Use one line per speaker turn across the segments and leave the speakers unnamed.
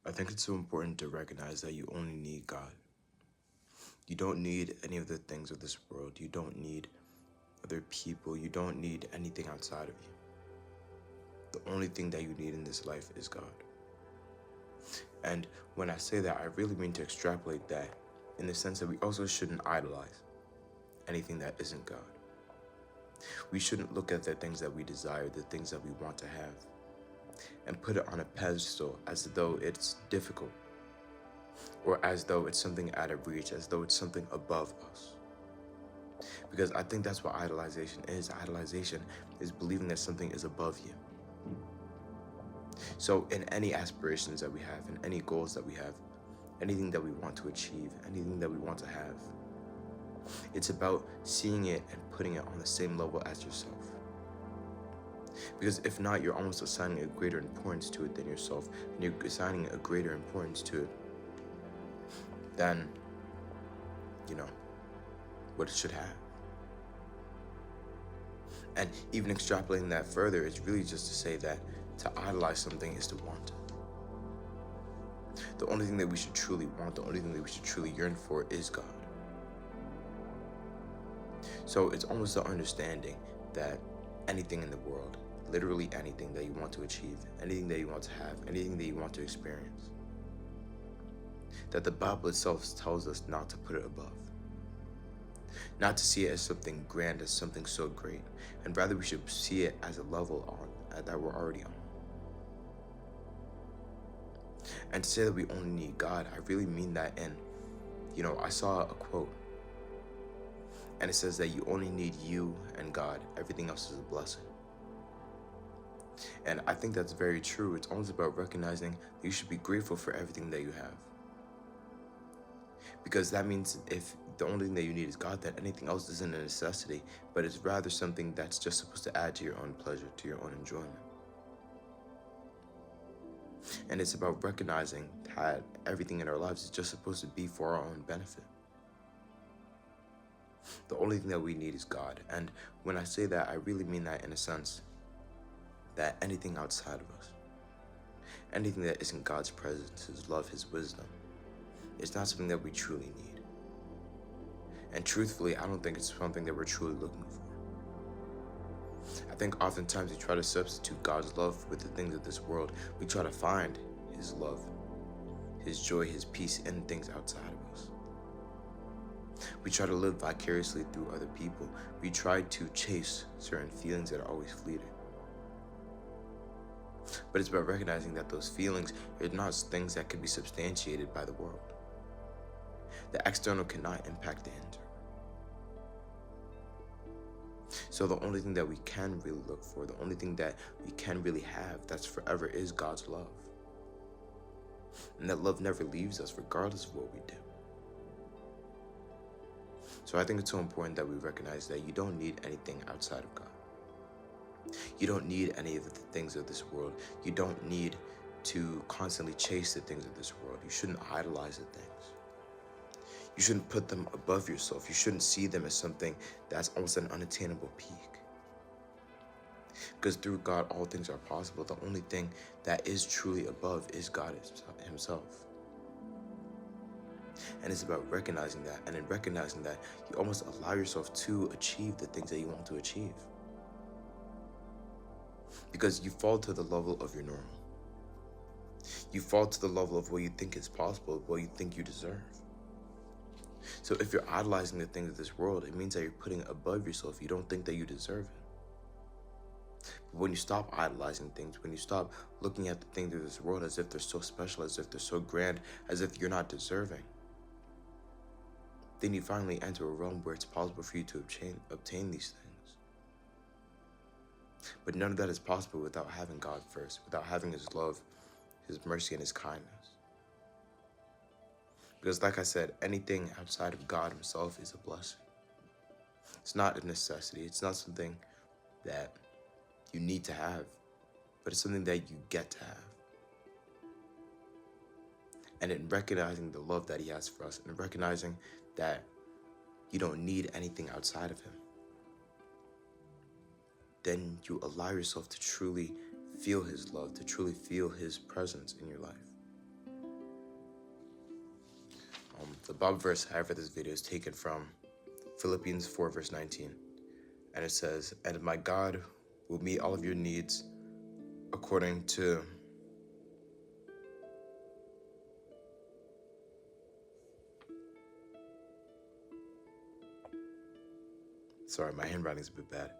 I think it's so important to recognize that you only need God. You don't need any of the things of this world. You don't need other people. You don't need anything outside of you. The only thing that you need in this life is God. And when I say that, I really mean to extrapolate that in the sense that we also shouldn't idolize anything that isn't God. We shouldn't look at the things that we desire, the things that we want to have, and put it on a pedestal as though it's difficult, or as though it's something out of reach, as though it's something above us. Because I think that's what idolization is. Idolization is believing that something is above you. So in any aspirations that we have, in any goals that we have, anything that we want to achieve, anything that we want to have, it's about seeing it and putting it on the same level as yourself. Because if not, you're almost assigning a greater importance to it than yourself, and you're assigning a greater importance to it than, what it should have. And even extrapolating that further is really just to say that to idolize something is to want it. The only thing that we should truly want, the only thing that we should truly yearn for is God. So it's almost the understanding that anything in the world, literally anything that you want to achieve, anything that you want to have, anything that you want to experience, that the Bible itself tells us not to put it above. Not to see it as something grand, as something so great, and rather we should see it as a level that we're already on. And to say that we only need God, I really mean that in, I saw a quote, and it says that you only need you and God. Everything else is a blessing. And I think that's very true. It's almost about recognizing that you should be grateful for everything that you have. Because that means if the only thing that you need is God, then anything else isn't a necessity, but it's rather something that's just supposed to add to your own pleasure, to your own enjoyment. And it's about recognizing that everything in our lives is just supposed to be for our own benefit. The only thing that we need is God. And when I say that, I really mean that in a sense that anything outside of us, anything that isn't God's presence, His love, His wisdom, is not something that we truly need. And truthfully, I don't think it's something that we're truly looking for. I think oftentimes we try to substitute God's love with the things of this world. We try to find His love, His joy, His peace in things outside of us. We try to live vicariously through other people. We try to chase certain feelings that are always fleeting. But it's about recognizing that those feelings are not things that can be substantiated by the world. The external cannot impact the internal. So the only thing that we can really look for, the only thing that we can really have that's forever is God's love. And that love never leaves us regardless of what we do. So I think it's so important that we recognize that you don't need anything outside of God. You don't need any of the things of this world. You don't need to constantly chase the things of this world. You shouldn't idolize the things. You shouldn't put them above yourself. You shouldn't see them as something that's almost an unattainable peak. Because through God, all things are possible. The only thing that is truly above is God Himself. And it's about recognizing that. And in recognizing that, you almost allow yourself to achieve the things that you want to achieve. Because you fall to the level of your normal. You fall to the level of what you think is possible, what you think you deserve. So if you're idolizing the things of this world, it means that you're putting it above yourself. You don't think that you deserve it. But when you stop idolizing things, when you stop looking at the things of this world as if they're so special, as if they're so grand, as if you're not deserving, then you finally enter a realm where it's possible for you to obtain these things. But none of that is possible without having God first, without having His love, His mercy, and His kindness. Because like I said, anything outside of God Himself is a blessing. It's not a necessity. It's not something that you need to have, but it's something that you get to have. And in recognizing the love that He has for us, and recognizing that you don't need anything outside of Him, then you allow yourself to truly feel His love, to truly feel His presence in your life. The Bible verse I have for this video is taken from Philippians 4 verse 19. And it says, "And my God will meet all of your needs according to..." Sorry, my handwriting's a bit bad.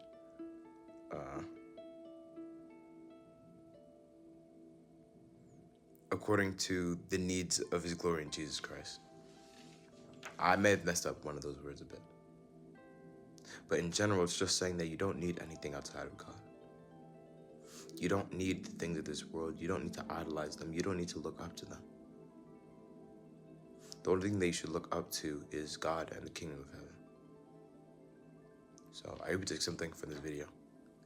According to the needs of his glory in Jesus Christ. I may have messed up one of those words a bit. But in general, it's just saying that you don't need anything outside of God. You don't need the things of this world. You don't need to idolize them. You don't need to look up to them. The only thing that you should look up to is God and the kingdom of heaven. So I hope you take something from this video,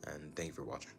and thank you for watching.